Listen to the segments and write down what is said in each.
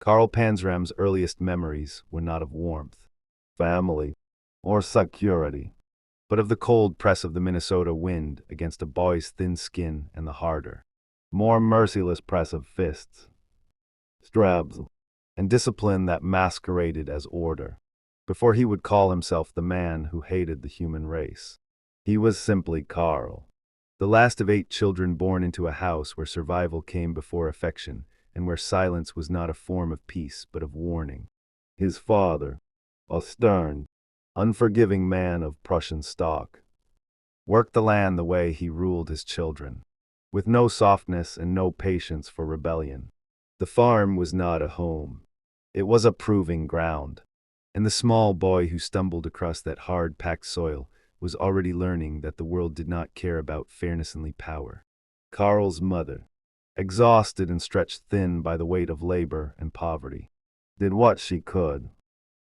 Karl Panzram's earliest memories were not of warmth, family, or security, but of the cold press of the Minnesota wind against a boy's thin skin and the harder, more merciless press of fists, straps, and discipline that masqueraded as order. Before he would call himself the man who hated the human race, he was simply Karl, the last of 8 children born into a house where survival came before affection and where silence was not a form of peace but of warning. His father, a stern, unforgiving man of Prussian stock, worked the land the way he ruled his children, with no softness and no patience for rebellion. The farm was not a home. It was a proving ground, and the small boy who stumbled across that hard-packed soil was already learning that the world did not care about fairness and power. Karl's mother, exhausted and stretched thin by the weight of labor and poverty, did what she could,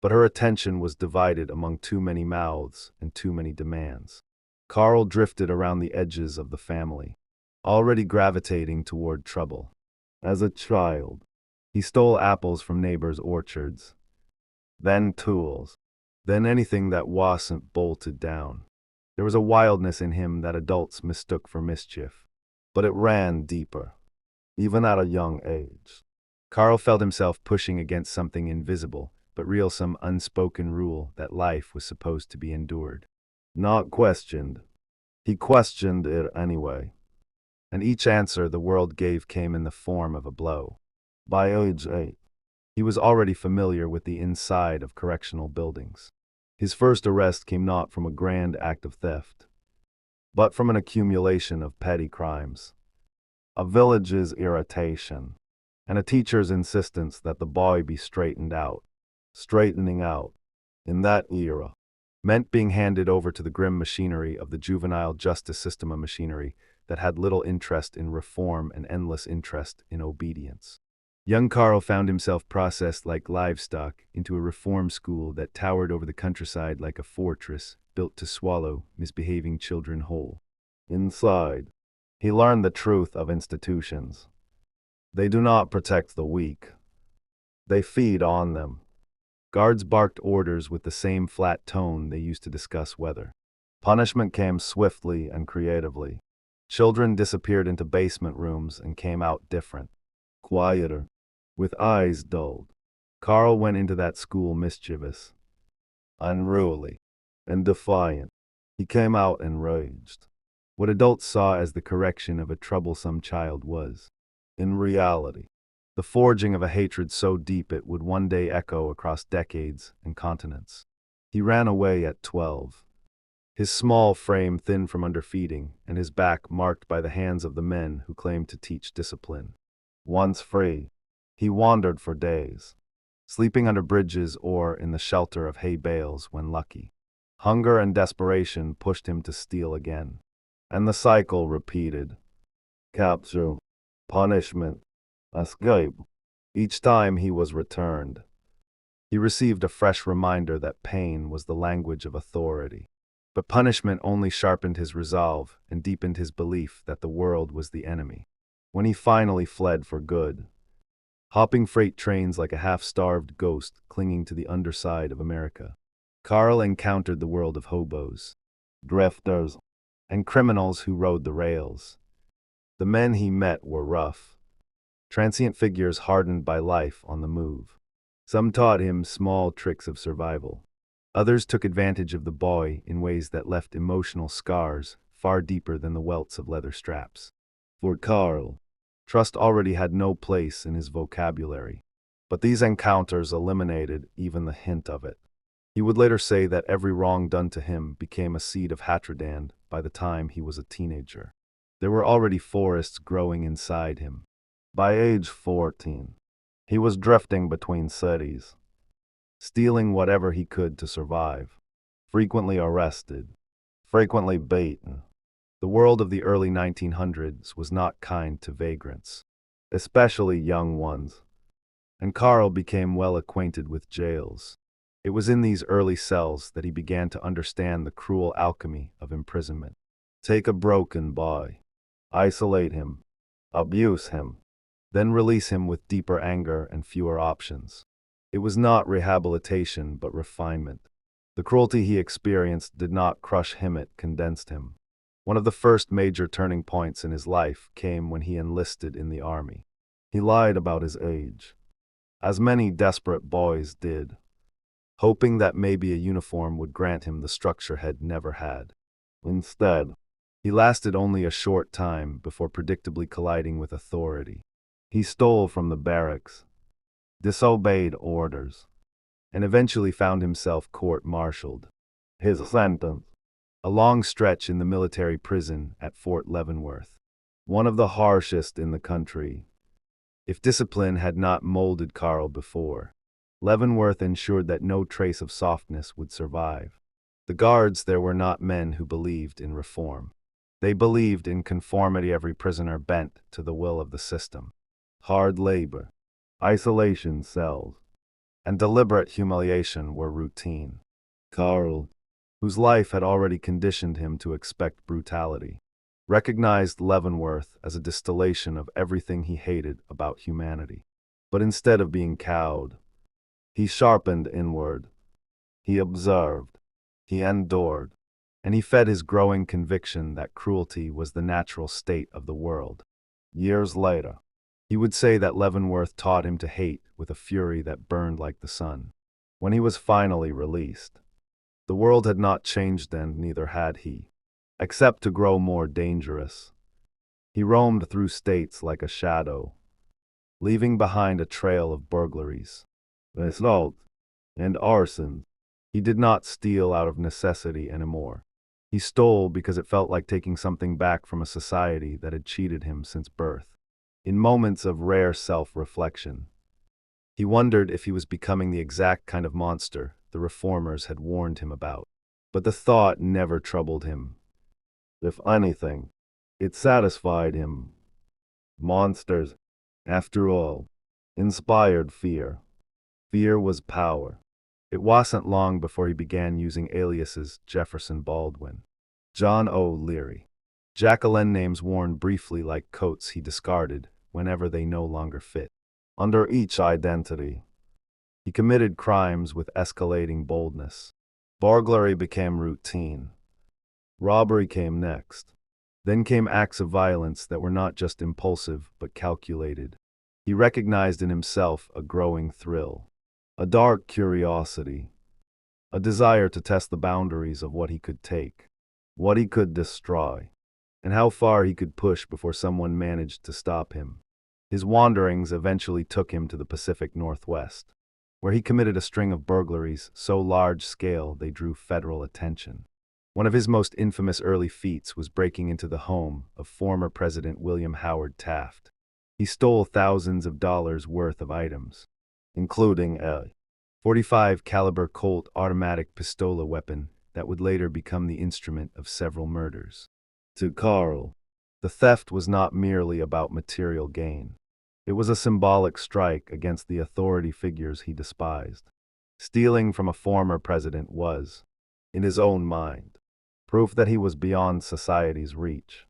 but her attention was divided among too many mouths and too many demands. Karl drifted around the edges of the family, already gravitating toward trouble. As a child, he stole apples from neighbors' orchards, then tools, then anything that wasn't bolted down. There was a wildness in him that adults mistook for mischief, but it ran deeper, even at a young age. Karl felt himself pushing against something invisible but real, some unspoken rule that life was supposed to be endured, not questioned. He questioned it anyway, and each answer the world gave came in the form of a blow. By age 8, he was already familiar with the inside of correctional buildings. His first arrest came not from a grand act of theft, but from an accumulation of petty crimes, a village's irritation, and a teacher's insistence that the boy be straightened out. Straightening out, in that era, meant being handed over to the grim machinery of the juvenile justice system, a machinery that had little interest in reform and endless interest in obedience. Young Karl found himself processed like livestock into a reform school that towered over the countryside like a fortress built to swallow misbehaving children whole. Inside, he learned the truth of institutions. They do not protect the weak. They feed on them. Guards barked orders with the same flat tone they used to discuss weather. Punishment came swiftly and creatively. Children disappeared into basement rooms and came out different, quieter, with eyes dulled. Karl went into that school mischievous, unruly, and defiant. He came out enraged. What adults saw as the correction of a troublesome child was, in reality, the forging of a hatred so deep it would one day echo across decades and continents. He ran away at 12. His small frame thin from underfeeding, and his back marked by the hands of the men who claimed to teach discipline. Once free, he wandered for days, sleeping under bridges or in the shelter of hay bales when lucky. Hunger and desperation pushed him to steal again, and the cycle repeated. Capture, punishment, escape. Each time he was returned, he received a fresh reminder that pain was the language of authority. But punishment only sharpened his resolve and deepened his belief that the world was the enemy. When he finally fled for good, hopping freight trains like a half-starved ghost clinging to the underside of America, Karl encountered the world of hobos, drifters, and criminals who rode the rails. The men he met were rough, transient figures hardened by life on the move. Some taught him small tricks of survival. Others took advantage of the boy in ways that left emotional scars far deeper than the welts of leather straps. For Karl, trust already had no place in his vocabulary, but these encounters eliminated even the hint of it. He would later say that every wrong done to him became a seed of hatred by the time he was a teenager. There were already forests growing inside him. By age 14, he was drifting between cities, stealing whatever he could to survive, frequently arrested, frequently beaten. The world of the early 1900s was not kind to vagrants, especially young ones, and Karl became well acquainted with jails. It was in these early cells that he began to understand the cruel alchemy of imprisonment. Take a broken boy, isolate him, abuse him, then release him with deeper anger and fewer options. It was not rehabilitation, but refinement. The cruelty he experienced did not crush him, it condensed him. One of the first major turning points in his life came when he enlisted in the army. He lied about his age, as many desperate boys did, hoping that maybe a uniform would grant him the structure had never had. Instead, he lasted only a short time before predictably colliding with authority. He stole from the barracks, disobeyed orders, and eventually found himself court-martialed. His sentence: a long stretch in the military prison at Fort Leavenworth, one of the harshest in the country. If discipline had not molded Carl before, Leavenworth ensured that no trace of softness would survive. The guards there were not men who believed in reform. They believed in conformity, every prisoner bent to the will of the system. Hard labor, isolation cells, and deliberate humiliation were routine. Carl, whose life had already conditioned him to expect brutality, recognized Leavenworth as a distillation of everything he hated about humanity. But instead of being cowed, he sharpened inward. He observed, he endured, and he fed his growing conviction that cruelty was the natural state of the world. Years later, he would say that Leavenworth taught him to hate with a fury that burned like the sun. When he was finally released, the world had not changed then, neither had he, except to grow more dangerous. He roamed through states like a shadow, leaving behind a trail of burglaries, assault, and arson. He did not steal out of necessity anymore. He stole because it felt like taking something back from a society that had cheated him since birth. In moments of rare self-reflection, he wondered if he was becoming the exact kind of monster the reformers had warned him about. But the thought never troubled him. If anything, it satisfied him. Monsters, after all, inspired fear. Fear was power. It wasn't long before he began using aliases: Jefferson Baldwin, John O'Leary, Jacqueline, names worn briefly like coats he discarded whenever they no longer fit. Under each identity, he committed crimes with escalating boldness. Burglary became routine. Robbery came next. Then came acts of violence that were not just impulsive but calculated. He recognized in himself a growing thrill, a dark curiosity, a desire to test the boundaries of what he could take, what he could destroy, and how far he could push before someone managed to stop him. His wanderings eventually took him to the Pacific Northwest, where he committed a string of burglaries so large-scale they drew federal attention. One of his most infamous early feats was breaking into the home of former President William Howard Taft. He stole thousands of dollars worth of items, including a .45 caliber Colt automatic pistola weapon that would later become the instrument of several murders. To Carl, the theft was not merely about material gain. It was a symbolic strike against the authority figures he despised. Stealing from a former president was, in his own mind, proof that he was beyond society's reach.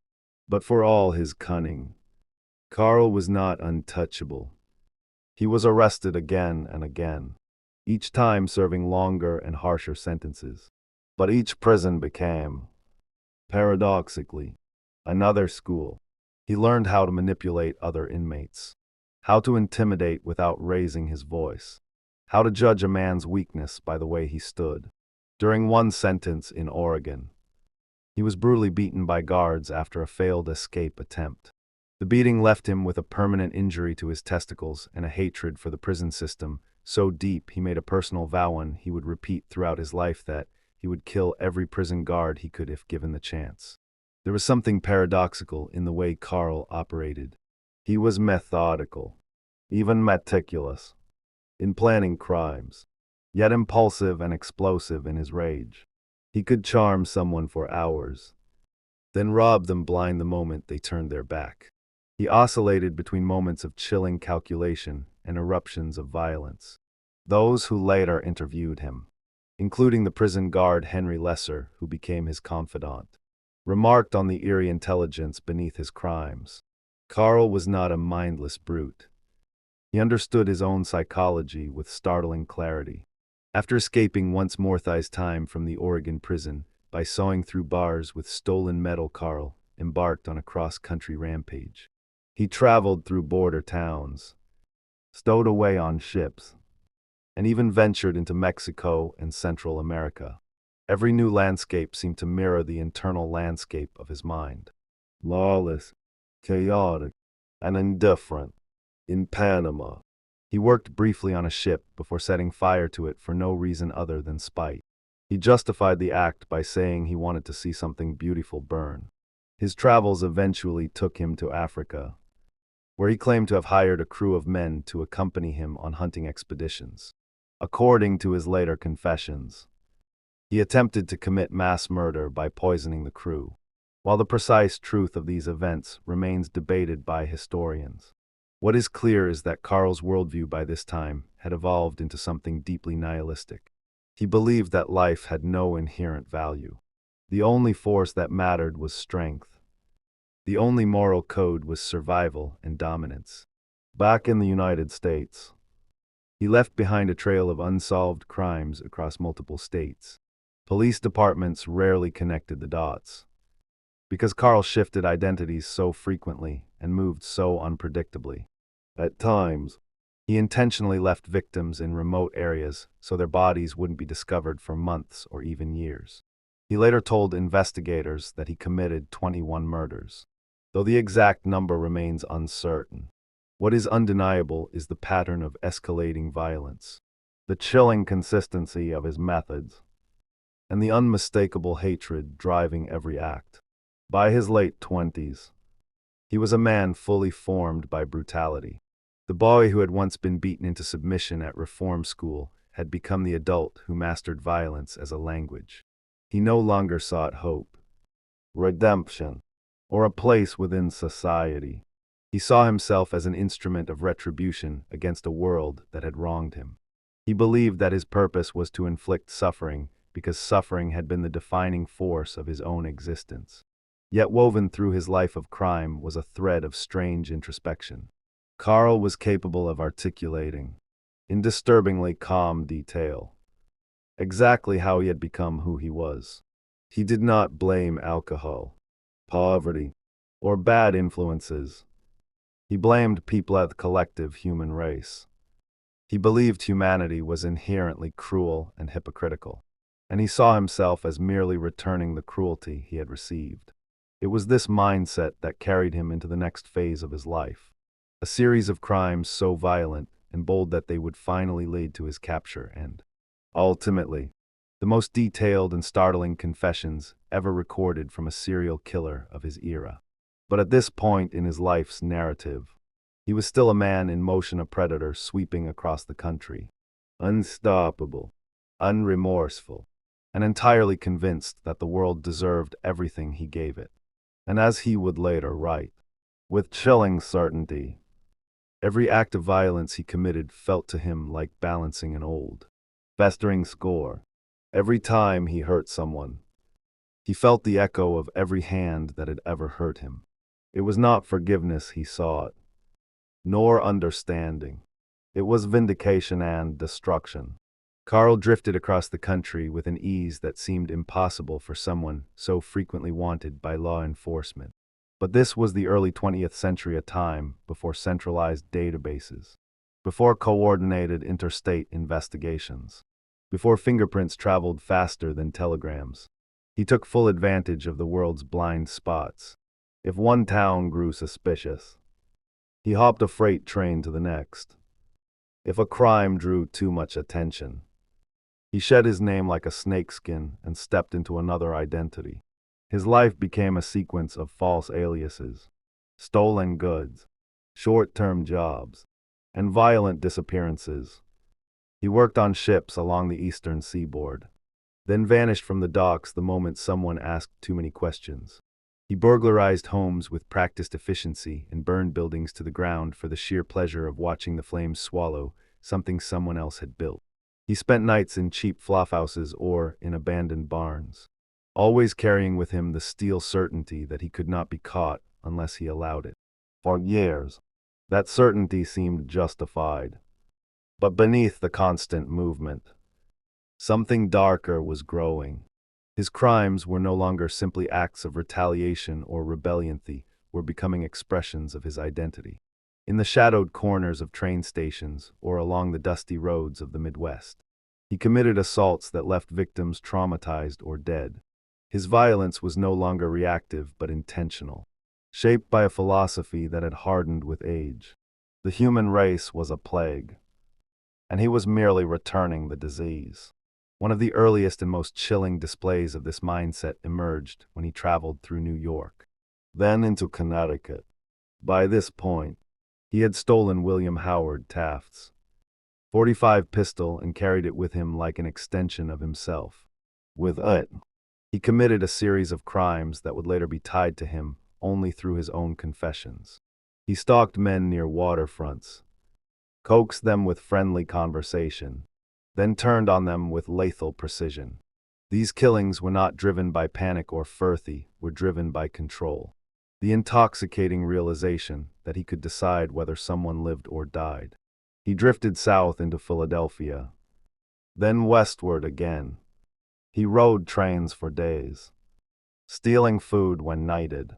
But for all his cunning, Carl was not untouchable. He was arrested again and again, each time serving longer and harsher sentences. But each prison became, paradoxically, another school. He learned how to manipulate other inmates, how to intimidate without raising his voice, how to judge a man's weakness by the way he stood. During one sentence in Oregon, he was brutally beaten by guards after a failed escape attempt. The beating left him with a permanent injury to his testicles and a hatred for the prison system so deep he made a personal vow he would repeat throughout his life that he would kill every prison guard he could if given the chance. There was something paradoxical in the way Carl operated. He was methodical, even meticulous, in planning crimes, yet impulsive and explosive in his rage. He could charm someone for hours, then rob them blind the moment they turned their back. He oscillated between moments of chilling calculation and eruptions of violence. Those who later interviewed him, including the prison guard Henry Lesser, who became his confidant, remarked on the eerie intelligence beneath his crimes. Carl was not a mindless brute. He understood his own psychology with startling clarity. After escaping once more Thai's time from the Oregon prison by sawing through bars with stolen metal, Carl embarked on a cross-country rampage. He traveled through border towns, stowed away on ships, and even ventured into Mexico and Central America. Every new landscape seemed to mirror the internal landscape of his mind. Lawless, chaotic, and indifferent. In Panama, he worked briefly on a ship before setting fire to it for no reason other than spite. He justified the act by saying he wanted to see something beautiful burn. His travels eventually took him to Africa, where he claimed to have hired a crew of men to accompany him on hunting expeditions. According to his later confessions, he attempted to commit mass murder by poisoning the crew. While the precise truth of these events remains debated by historians, what is clear is that Carl's worldview by this time had evolved into something deeply nihilistic. He believed that life had no inherent value. The only force that mattered was strength. The only moral code was survival and dominance. Back in the United States, he left behind a trail of unsolved crimes across multiple states. Police departments rarely connected the dots, because Carl shifted identities so frequently and moved so unpredictably. At times, he intentionally left victims in remote areas so their bodies wouldn't be discovered for months or even years. He later told investigators that he committed 21 murders, though the exact number remains uncertain. What is undeniable is the pattern of escalating violence, the chilling consistency of his methods, and the unmistakable hatred driving every act. By his late 20s, he was a man fully formed by brutality. The boy who had once been beaten into submission at reform school had become the adult who mastered violence as a language. He no longer sought hope, redemption, or a place within society. He saw himself as an instrument of retribution against a world that had wronged him. He believed that his purpose was to inflict suffering because suffering had been the defining force of his own existence. Yet woven through his life of crime was a thread of strange introspection. Carl was capable of articulating, in disturbingly calm detail, exactly how he had become who he was. He did not blame alcohol, poverty, or bad influences. He blamed people at the collective human race. He believed humanity was inherently cruel and hypocritical, and he saw himself as merely returning the cruelty he had received. It was this mindset that carried him into the next phase of his life, a series of crimes so violent and bold that they would finally lead to his capture and, ultimately, the most detailed and startling confessions ever recorded from a serial killer of his era. But at this point in his life's narrative, he was still a man in motion, a predator sweeping across the country, unstoppable, unremorseful, and entirely convinced that the world deserved everything he gave it. And as he would later write, with chilling certainty, every act of violence he committed felt to him like balancing an old, festering score. Every time he hurt someone, he felt the echo of every hand that had ever hurt him. It was not forgiveness he sought, nor understanding. It was vindication and destruction. Carl drifted across the country with an ease that seemed impossible for someone so frequently wanted by law enforcement. But this was the early 20th century, a time before centralized databases, before coordinated interstate investigations, before fingerprints traveled faster than telegrams. He took full advantage of the world's blind spots. If one town grew suspicious, he hopped a freight train to the next. If a crime drew too much attention, he shed his name like a snakeskin and stepped into another identity. His life became a sequence of false aliases, stolen goods, short-term jobs, and violent disappearances. He worked on ships along the eastern seaboard, then vanished from the docks the moment someone asked too many questions. He burglarized homes with practiced efficiency and burned buildings to the ground for the sheer pleasure of watching the flames swallow something someone else had built. He spent nights in cheap flopphouses or in abandoned barns, always carrying with him the steel certainty that he could not be caught unless he allowed it. For years, that certainty seemed justified. But beneath the constant movement, something darker was growing. His crimes were no longer simply acts of retaliation or rebellion, they were becoming expressions of his identity. In the shadowed corners of train stations or along the dusty roads of the Midwest, he committed assaults that left victims traumatized or dead. His violence was no longer reactive but intentional, shaped by a philosophy that had hardened with age. The human race was a plague, and he was merely returning the disease. One of the earliest and most chilling displays of this mindset emerged when he traveled through New York, then into Connecticut. By this point, he had stolen William Howard Taft's .45 pistol and carried it with him like an extension of himself. With it, he committed a series of crimes that would later be tied to him only through his own confessions. He stalked men near waterfronts, coaxed them with friendly conversation, then turned on them with lethal precision. These killings were not driven by panic or furthy, were driven by control. The intoxicating realization that he could decide whether someone lived or died. He drifted south into Philadelphia, then westward again. He rode trains for days, stealing food when knighted,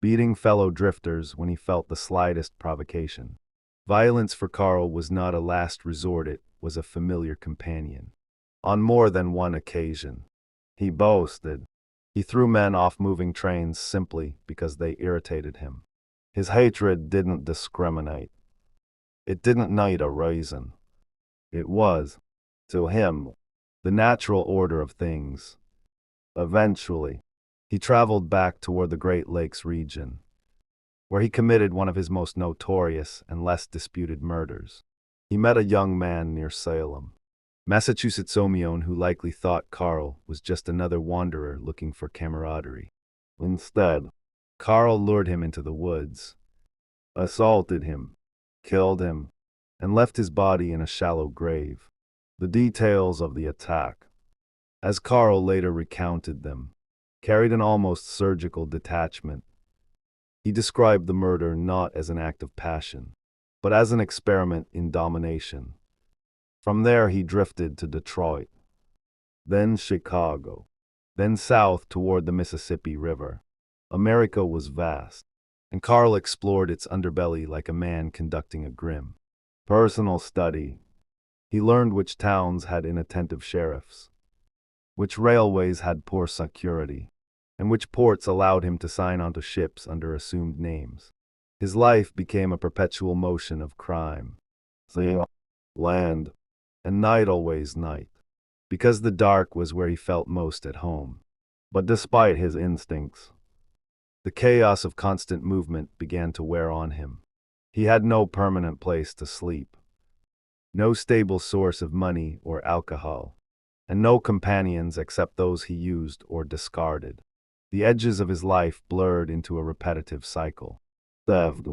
beating fellow drifters when he felt the slightest provocation. Violence for Carl was not a last resort, it was a familiar companion. On more than one occasion, he boasted, he threw men off moving trains simply because they irritated him. His hatred didn't discriminate. It didn't need a reason. It was, to him, the natural order of things. Eventually, he traveled back toward the Great Lakes region, where he committed one of his most notorious and less disputed murders. He met a young man near Salem, Massachusetts, who likely thought Carl was just another wanderer looking for camaraderie. Instead, Carl lured him into the woods, assaulted him, killed him, and left his body in a shallow grave. The details of the attack, as Carl later recounted them, carried an almost surgical detachment. He described the murder not as an act of passion, but as an experiment in domination. From there he drifted to Detroit, then Chicago, then south toward the Mississippi River. America was vast, and Carl explored its underbelly like a man conducting a grim, personal study. He learned which towns had inattentive sheriffs, which railways had poor security, and which ports allowed him to sign onto ships under assumed names. His life became a perpetual motion of crime. Sea, land, and night, always night, because the dark was where he felt most at home. But despite his instincts, the chaos of constant movement began to wear on him. He had no permanent place to sleep, no stable source of money or alcohol, and no companions except those he used or discarded. The edges of his life blurred into a repetitive cycle. Theft,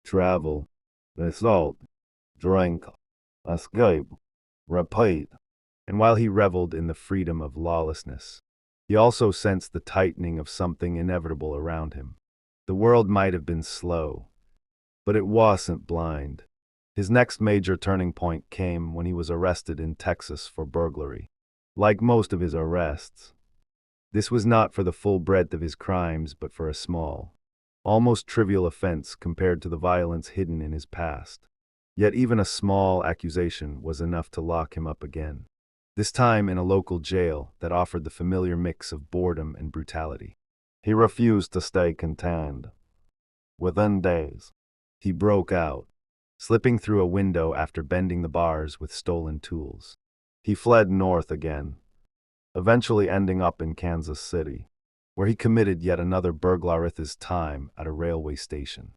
travel, assault, drink, escape, repeat. And while he reveled in the freedom of lawlessness, he also sensed the tightening of something inevitable around him. The world might have been slow, but it wasn't blind. His next major turning point came when he was arrested in Texas for burglary. Like most of his arrests, this was not for the full breadth of his crimes but for a small, almost trivial offense compared to the violence hidden in his past. Yet even a small accusation was enough to lock him up again, this time in a local jail that offered the familiar mix of boredom and brutality. He refused to stay contained. Within days, he broke out, slipping through a window after bending the bars with stolen tools. He fled north again, eventually ending up in Kansas City, where he committed yet another burglaris's time at a railway station.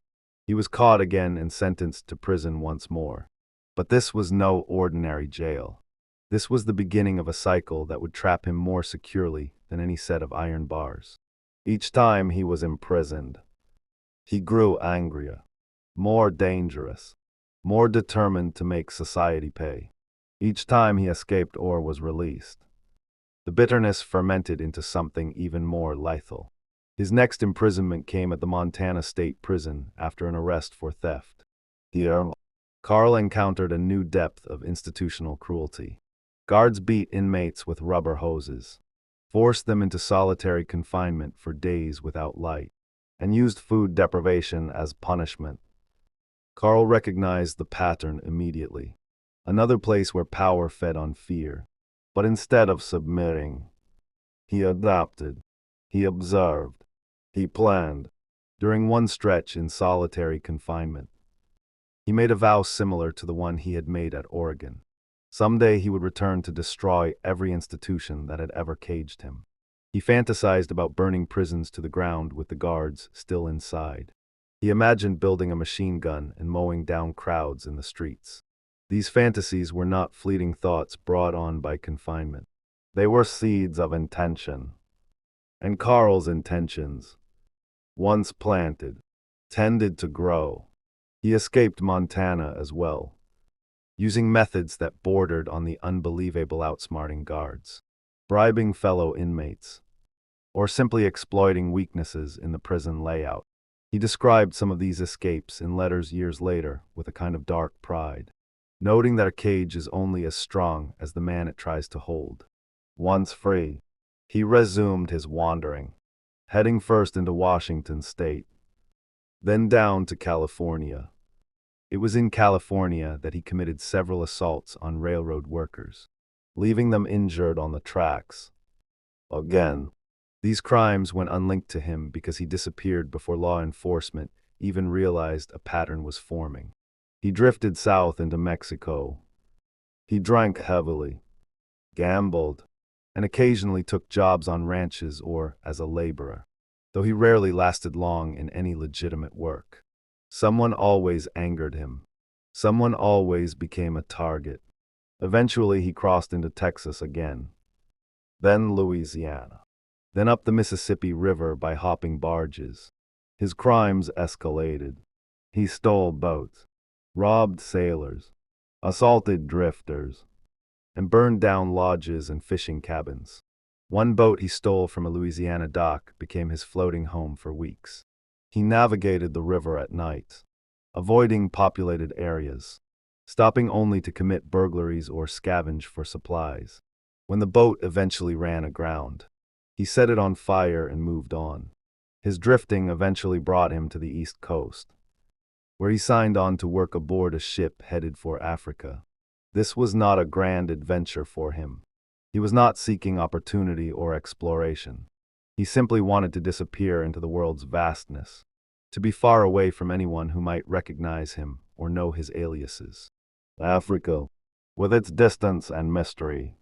He was caught again and sentenced to prison once more. But this was no ordinary jail. This was the beginning of a cycle that would trap him more securely than any set of iron bars. Each time he was imprisoned, he grew angrier, more dangerous, more determined to make society pay. Each time he escaped or was released, the bitterness fermented into something even more lethal. His next imprisonment came at the Montana State Prison after an arrest for theft. Here, Carl encountered a new depth of institutional cruelty. Guards beat inmates with rubber hoses, forced them into solitary confinement for days without light, and used food deprivation as punishment. Carl recognized the pattern immediately. Another place where power fed on fear. But instead of submitting, he adapted, he observed, he planned. During one stretch in solitary confinement, he made a vow similar to the one he had made at Oregon. Someday he would return to destroy every institution that had ever caged him. He fantasized about burning prisons to the ground with the guards still inside. He imagined building a machine gun and mowing down crowds in the streets. These fantasies were not fleeting thoughts brought on by confinement. They were seeds of intention. And Carl's intentions, once planted, tended to grow. He escaped Montana as well, using methods that bordered on the unbelievable outsmarting guards, bribing fellow inmates, or simply exploiting weaknesses in the prison layout. He described some of these escapes in letters years later with a kind of dark pride, noting that a cage is only as strong as the man it tries to hold. Once free, he resumed his wandering, heading first into Washington state, then down to California. It was in California that he committed several assaults on railroad workers, leaving them injured on the tracks. Again, these crimes went unlinked to him because he disappeared before law enforcement even realized a pattern was forming. He drifted south into Mexico. He drank heavily, gambled, and occasionally took jobs on ranches or as a laborer, though he rarely lasted long in any legitimate work. Someone always angered him. Someone always became a target. Eventually he crossed into Texas again, then Louisiana, then up the Mississippi River by hopping barges. His crimes escalated. He stole boats, robbed sailors, assaulted drifters, and burned down lodges and fishing cabins. One boat he stole from a Louisiana dock became his floating home for weeks. He navigated the river at night, avoiding populated areas, stopping only to commit burglaries or scavenge for supplies. When the boat eventually ran aground, he set it on fire and moved on. His drifting eventually brought him to the East Coast, where he signed on to work aboard a ship headed for Africa. This was not a grand adventure for him. He was not seeking opportunity or exploration. He simply wanted to disappear into the world's vastness, to be far away from anyone who might recognize him or know his aliases. Africa, with its distance and mystery,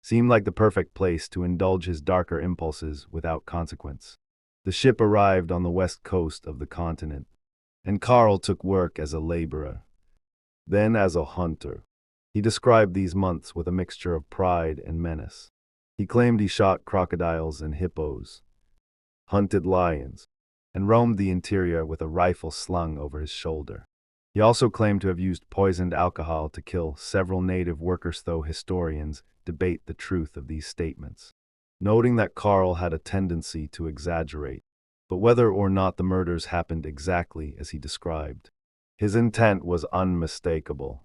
seemed like the perfect place to indulge his darker impulses without consequence. The ship arrived on the west coast of the continent, and Carl took work as a laborer, then as a hunter. He described these months with a mixture of pride and menace. He claimed he shot crocodiles and hippos, hunted lions, and roamed the interior with a rifle slung over his shoulder. He also claimed to have used poisoned alcohol to kill several native workers, though historians debate the truth of these statements, noting that Carl had a tendency to exaggerate, but whether or not the murders happened exactly as he described, his intent was unmistakable.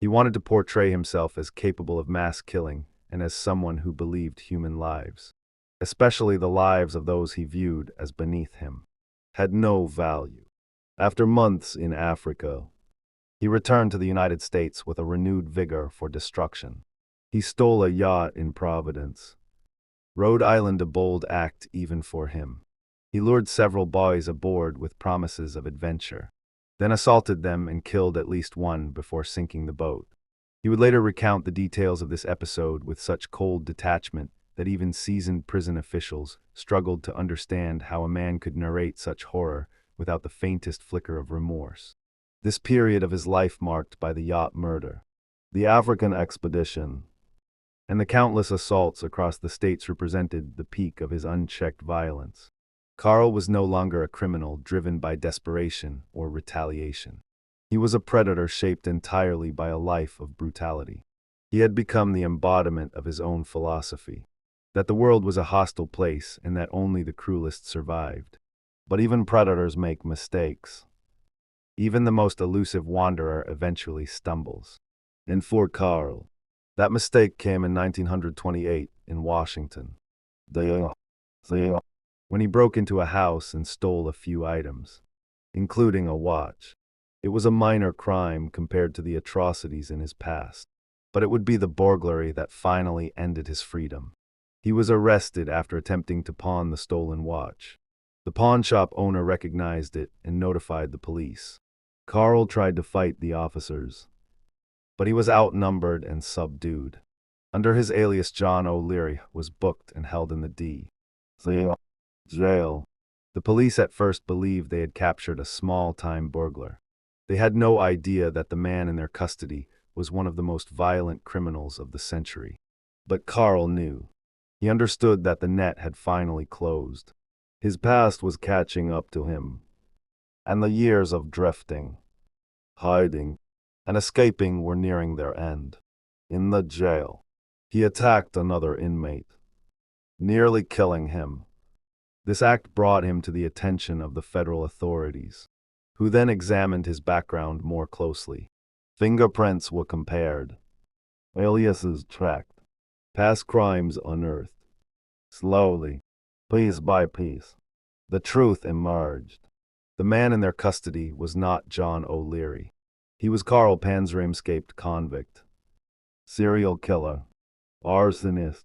He wanted to portray himself as capable of mass killing and as someone who believed human lives, especially the lives of those he viewed as beneath him, had no value. After months in Africa, he returned to the United States with a renewed vigor for destruction. He stole a yacht in Providence, Rhode Island, a bold act even for him. He lured several boys aboard with promises of adventure, then assaulted them and killed at least one before sinking the boat. He would later recount the details of this episode with such cold detachment that even seasoned prison officials struggled to understand how a man could narrate such horror without the faintest flicker of remorse. This period of his life marked by the yacht murder, the African expedition, and the countless assaults across the states represented the peak of his unchecked violence. Carl was no longer a criminal driven by desperation or retaliation. He was a predator shaped entirely by a life of brutality. He had become the embodiment of his own philosophy. that the world was a hostile place and that only the cruelest survived. But even predators make mistakes. Even the most elusive wanderer eventually stumbles. And for Carl, that mistake came in 1928 in Washington. When he broke into a house and stole a few items, including a watch. It was a minor crime compared to the atrocities in his past, but it would be the burglary that finally ended his freedom. He was arrested after attempting to pawn the stolen watch. The pawn shop owner recognized it and notified the police. Carl tried to fight the officers, but he was outnumbered and subdued. Under his alias, John O'Leary was booked and held in the jail. The police at first believed they had captured a small-time burglar. They had no idea that the man in their custody was one of the most violent criminals of the century. But Carl knew. He understood that the net had finally closed. His past was catching up to him, and the years of drifting, hiding, and escaping were nearing their end. In the jail, he attacked another inmate, nearly killing him. This act brought him to the attention of the federal authorities, who then examined his background more closely. Fingerprints were compared, aliases tracked, past crimes unearthed. Slowly, piece by piece, the truth emerged. The man in their custody was not John O'Leary. He was Carl Panzram, escaped convict, serial killer, arsonist,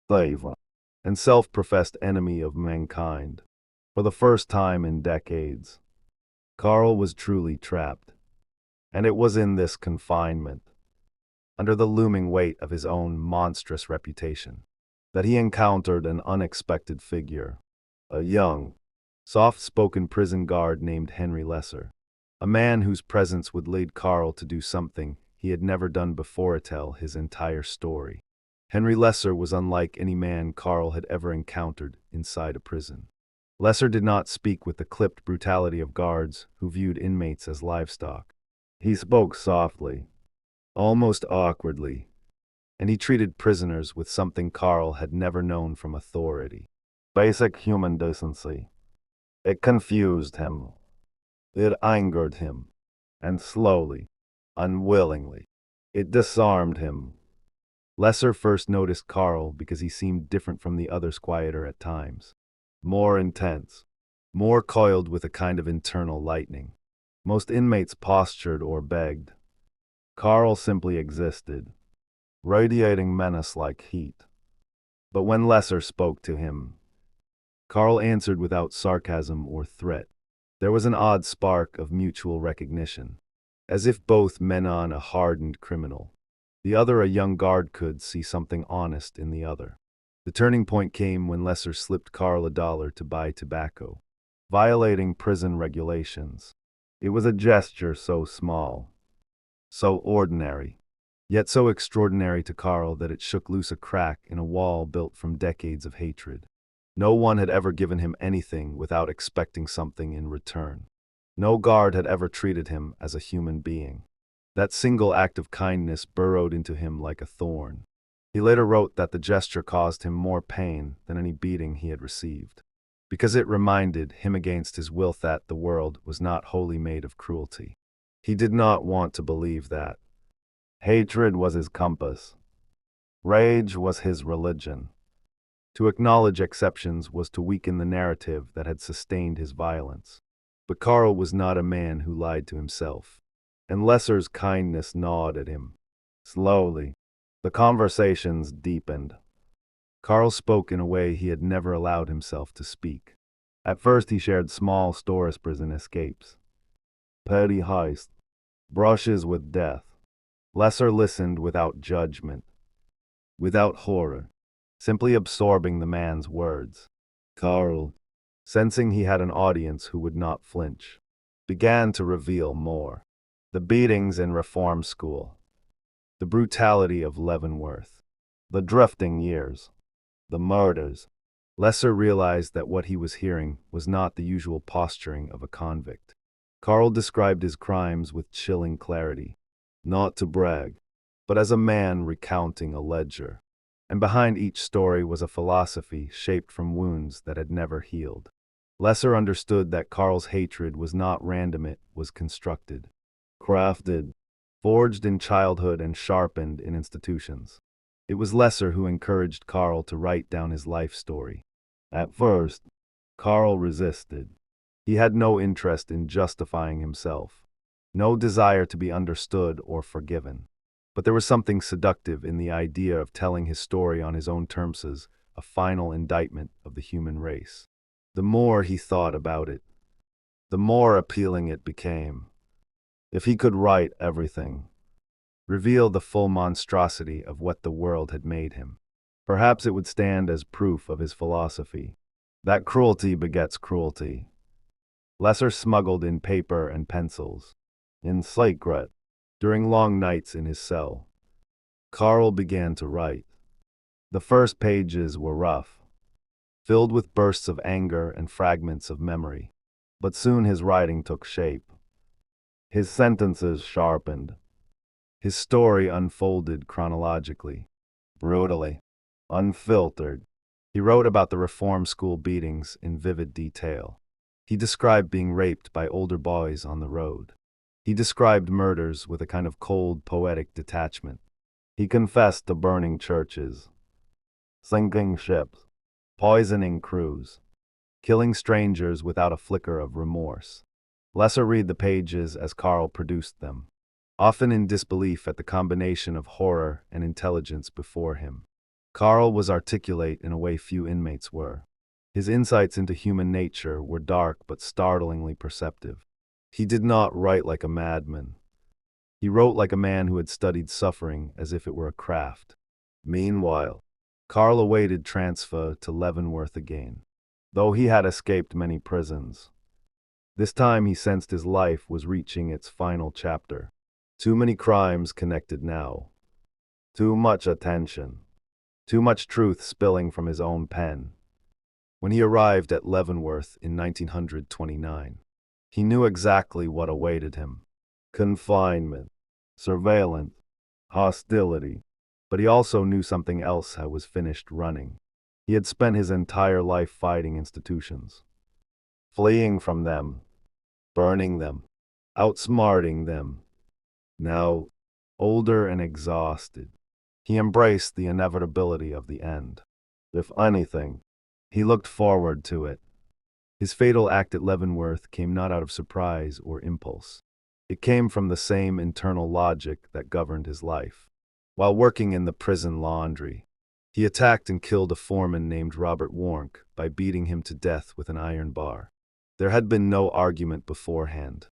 slaver, and self-professed enemy of mankind. For the first time in decades, Carl was truly trapped. And it was in this confinement, under the looming weight of his own monstrous reputation, that he encountered an unexpected figure. A young, soft-spoken prison guard named Henry Lesser. A man whose presence would lead Carl to do something he had never done before, tell his entire story. Henry Lesser was unlike any man Carl had ever encountered inside a prison. Lesser did not speak with the clipped brutality of guards who viewed inmates as livestock. He spoke softly, almost awkwardly, and he treated prisoners with something Carl had never known from authority: basic human decency. It confused him. It angered him. And slowly, unwillingly, it disarmed him. Lesser first noticed Carl because he seemed different from the others, quieter at times, more intense, more coiled with a kind of internal lightning. Most inmates postured or begged. Carl simply existed, radiating menace like heat. But when Lesser spoke to him, Carl answered without sarcasm or threat. There was an odd spark of mutual recognition, as if both men on a hardened criminal. The other, a young guard, could see something honest in the other. The turning point came when Lesser slipped Carl $1 to buy tobacco, violating prison regulations. It was a gesture so small, so ordinary, yet so extraordinary to Carl that it shook loose a crack in a wall built from decades of hatred. No one had ever given him anything without expecting something in return. No guard had ever treated him as a human being. That single act of kindness burrowed into him like a thorn. He later wrote that the gesture caused him more pain than any beating he had received, because it reminded him against his will that the world was not wholly made of cruelty. He did not want to believe that. Hatred was his compass. Rage was his religion. To acknowledge exceptions was to weaken the narrative that had sustained his violence. But Carl was not a man who lied to himself, and Lesser's kindness gnawed at him. Slowly, the conversations deepened. Carl spoke in a way he had never allowed himself to speak. At first he shared small stories, prison escapes, petty heists, brushes with death. Lesser listened without judgment, without horror, simply absorbing the man's words. Carl, sensing he had an audience who would not flinch, began to reveal more. The beatings in reform school, the brutality of Leavenworth, the drifting years, the murders. Lesser realized that what he was hearing was not the usual posturing of a convict. Carl described his crimes with chilling clarity, not to brag, but as a man recounting a ledger. And behind each story was a philosophy shaped from wounds that had never healed. Lesser understood that Carl's hatred was not random, it was constructed, crafted, forged in childhood and sharpened in institutions. It was Lesser who encouraged Carl to write down his life story. At first, Carl resisted. He had no interest in justifying himself, no desire to be understood or forgiven. But there was something seductive in the idea of telling his story on his own terms as a final indictment of the human race. The more he thought about it, the more appealing it became. If he could write everything, reveal the full monstrosity of what the world had made him, perhaps it would stand as proof of his philosophy, that cruelty begets cruelty. Lesser smuggled in paper and pencils, in secret, during long nights in his cell. Carl began to write. The first pages were rough, filled with bursts of anger and fragments of memory. But soon his writing took shape. His sentences sharpened. His story unfolded chronologically, brutally, unfiltered. He wrote about the reform school beatings in vivid detail. He described being raped by older boys on the road. He described murders with a kind of cold, poetic detachment. He confessed to burning churches, sinking ships, poisoning crews, killing strangers without a flicker of remorse. Lesser read the pages as Carl produced them, often in disbelief at the combination of horror and intelligence before him. Carl was articulate in a way few inmates were. His insights into human nature were dark but startlingly perceptive. He did not write like a madman. He wrote like a man who had studied suffering as if it were a craft. Meanwhile, Carl awaited transfer to Leavenworth again. Though he had escaped many prisons, this time he sensed his life was reaching its final chapter. Too many crimes connected now. Too much attention. Too much truth spilling from his own pen. When he arrived at Leavenworth in 1929, he knew exactly what awaited him. Confinement, surveillance, hostility. But he also knew something else was finished running. He had spent his entire life fighting institutions, fleeing from them, burning them, outsmarting them. Now, older and exhausted, he embraced the inevitability of the end. If anything, he looked forward to it. His fatal act at Leavenworth came not out of surprise or impulse. It came from the same internal logic that governed his life. While working in the prison laundry, he attacked and killed a foreman named Robert Warnke by beating him to death with an iron bar. There had been no argument beforehand,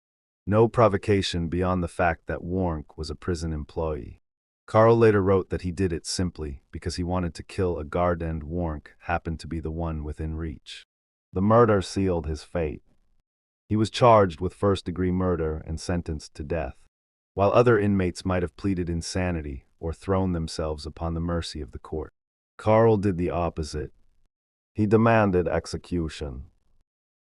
no provocation beyond the fact that Warnke was a prison employee. Carl later wrote that he did it simply because he wanted to kill a guard and Warnke happened to be the one within reach. The murder sealed his fate. He was charged with first-degree murder and sentenced to death, while other inmates might have pleaded insanity or thrown themselves upon the mercy of the court. Carl did the opposite. He demanded execution.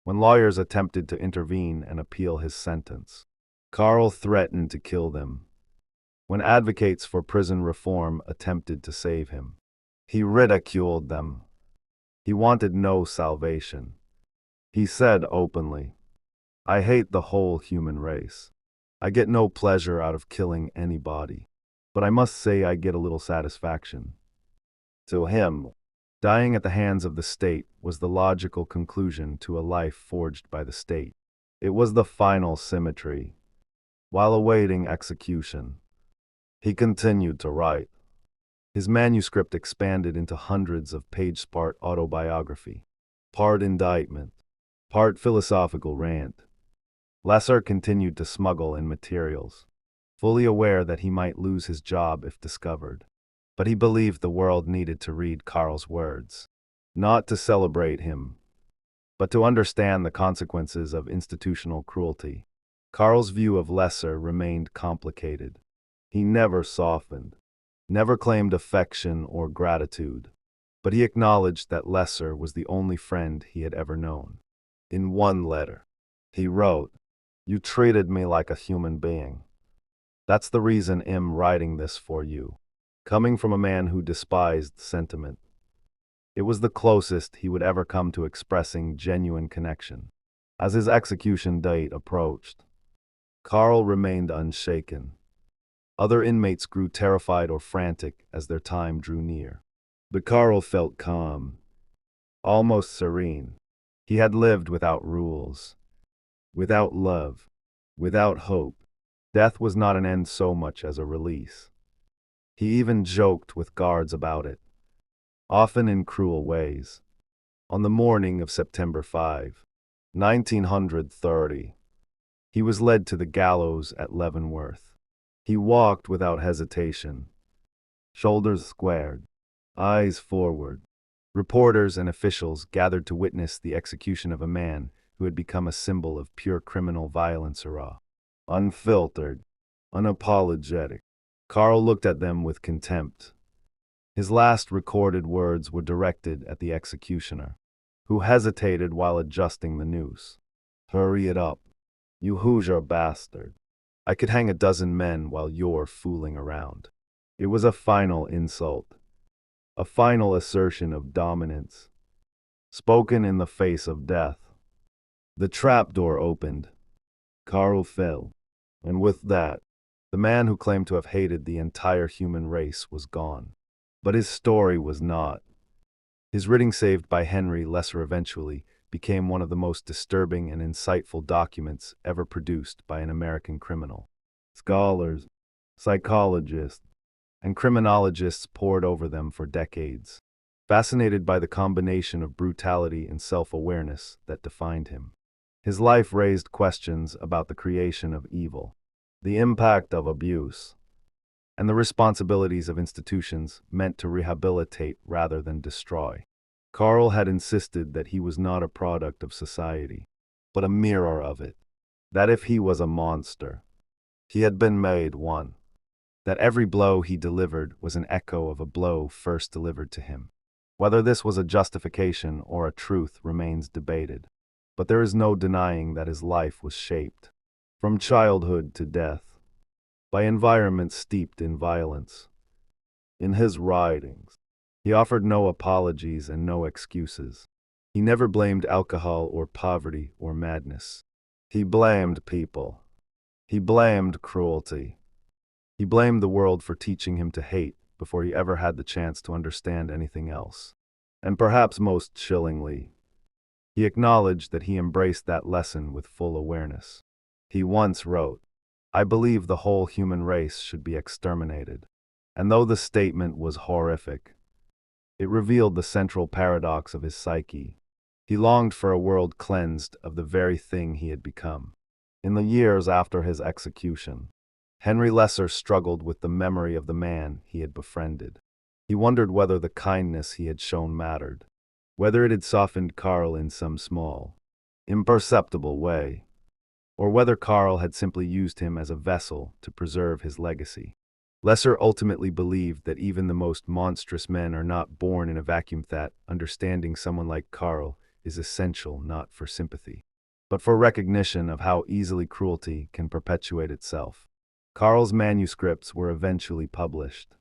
When lawyers attempted to intervene and appeal his sentence, Carl threatened to kill them. When advocates for prison reform attempted to save him, he ridiculed them. He wanted no salvation. He said openly, "I hate the whole human race. I get no pleasure out of killing anybody, but I must say I get a little satisfaction." To him, dying at the hands of the state was the logical conclusion to a life forged by the state. It was the final symmetry. While awaiting execution, he continued to write. His manuscript expanded into hundreds of pages, part autobiography, part indictment, part philosophical rant. Lesser continued to smuggle in materials, fully aware that he might lose his job if discovered. But he believed the world needed to read Carl's words, not to celebrate him, but to understand the consequences of institutional cruelty. Carl's view of Lesser remained complicated. He never softened, never claimed affection or gratitude, but he acknowledged that Lesser was the only friend he had ever known. In one letter, he wrote, "You treated me like a human being. That's the reason I'm writing this for you." coming from a man who despised sentiment. It was the closest he would ever come to expressing genuine connection. As his execution date approached, Carl remained unshaken. Other inmates grew terrified or frantic as their time drew near. But Carl felt calm, almost serene. He had lived without rules, without love, without hope. Death was not an end so much as a release. He even joked with guards about it, often in cruel ways. On the morning of September 5, 1930, he was led to the gallows at Leavenworth. He walked without hesitation, shoulders squared, eyes forward. Reporters and officials gathered to witness the execution of a man who had become a symbol of pure criminal violence. Unfiltered, unapologetic. Carl looked at them with contempt. His last recorded words were directed at the executioner, who hesitated while adjusting the noose. "Hurry it up, you Hoosier bastard. I could hang a dozen men while you're fooling around." It was a final insult, a final assertion of dominance, spoken in the face of death. The trapdoor opened. Carl fell, and with that, the man who claimed to have hated the entire human race was gone. But his story was not. His writing, saved by Henry Lesser, eventually became one of the most disturbing and insightful documents ever produced by an American criminal. Scholars, psychologists, and criminologists pored over them for decades, fascinated by the combination of brutality and self-awareness that defined him. His life raised questions about the creation of evil, the impact of abuse, and the responsibilities of institutions meant to rehabilitate rather than destroy. Carl had insisted that he was not a product of society, but a mirror of it. That if he was a monster, he had been made one. That every blow he delivered was an echo of a blow first delivered to him. Whether this was a justification or a truth remains debated, but there is no denying that his life was shaped, from childhood to death, by environments steeped in violence. In his writings, he offered no apologies and no excuses. He never blamed alcohol or poverty or madness. He blamed people. He blamed cruelty. He blamed the world for teaching him to hate before he ever had the chance to understand anything else. And perhaps most chillingly, he acknowledged that he embraced that lesson with full awareness. He once wrote, "I believe the whole human race should be exterminated." And though the statement was horrific, it revealed the central paradox of his psyche. He longed for a world cleansed of the very thing he had become. In the years after his execution, Henry Lesser struggled with the memory of the man he had befriended. He wondered whether the kindness he had shown mattered, whether it had softened Carl in some small, imperceptible way, or whether Carl had simply used him as a vessel to preserve his legacy. Lesser ultimately believed that even the most monstrous men are not born in a vacuum, that understanding someone like Carl is essential not for sympathy, but for recognition of how easily cruelty can perpetuate itself. Carl's manuscripts were eventually published,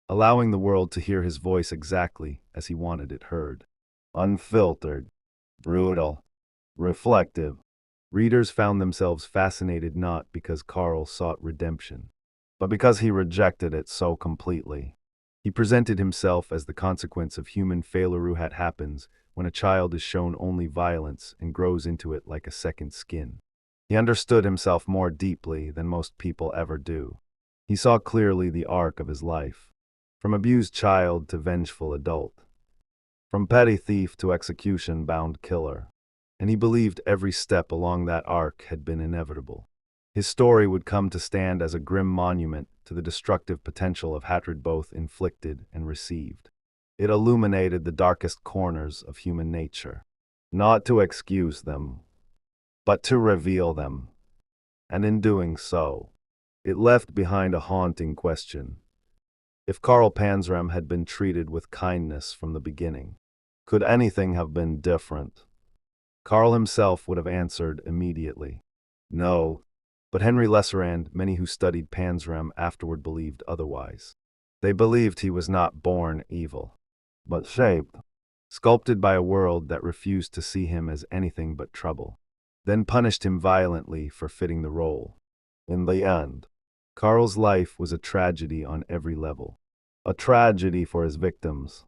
allowing the world to hear his voice exactly as he wanted it heard. Unfiltered, brutal, reflective. Readers found themselves fascinated not because Carl sought redemption, but because he rejected it so completely. He presented himself as the consequence of human failure that happens when a child is shown only violence and grows into it like a second skin. He understood himself more deeply than most people ever do. He saw clearly the arc of his life, from abused child to vengeful adult, from petty thief to execution-bound killer, and he believed every step along that arc had been inevitable. His story would come to stand as a grim monument to the destructive potential of hatred both inflicted and received. It illuminated the darkest corners of human nature, not to excuse them, but to reveal them. And in doing so, it left behind a haunting question. If Carl Panzram had been treated with kindness from the beginning, could anything have been different? Carl himself would have answered immediately, no. But Henry Lesser and many who studied Panzram afterward believed otherwise. They believed he was not born evil, but shaped, sculpted by a world that refused to see him as anything but trouble, then punished him violently for fitting the role. In the end, Karl's life was a tragedy on every level. A tragedy for his victims,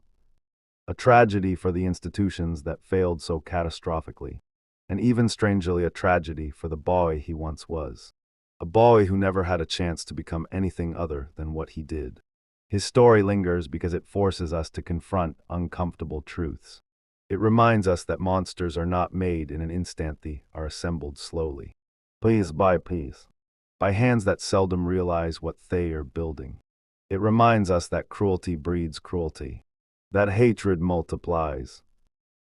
a tragedy for the institutions that failed so catastrophically, and even strangely a tragedy for the boy he once was. A boy who never had a chance to become anything other than what he did. His story lingers because it forces us to confront uncomfortable truths. It reminds us that monsters are not made in an instant, they are assembled slowly, piece by piece, by hands that seldom realize what they are building. It reminds us that cruelty breeds cruelty, that hatred multiplies,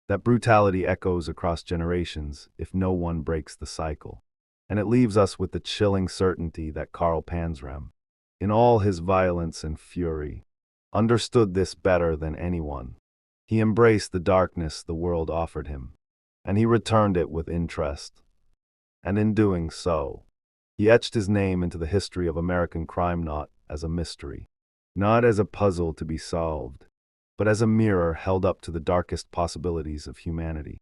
that brutality echoes across generations if no one breaks the cycle. And it leaves us with the chilling certainty that Karl Panzram, in all his violence and fury, understood this better than anyone. He embraced the darkness the world offered him, and he returned it with interest. And in doing so, he etched his name into the history of American crime, not as a mystery, not as a puzzle to be solved, but as a mirror held up to the darkest possibilities of humanity.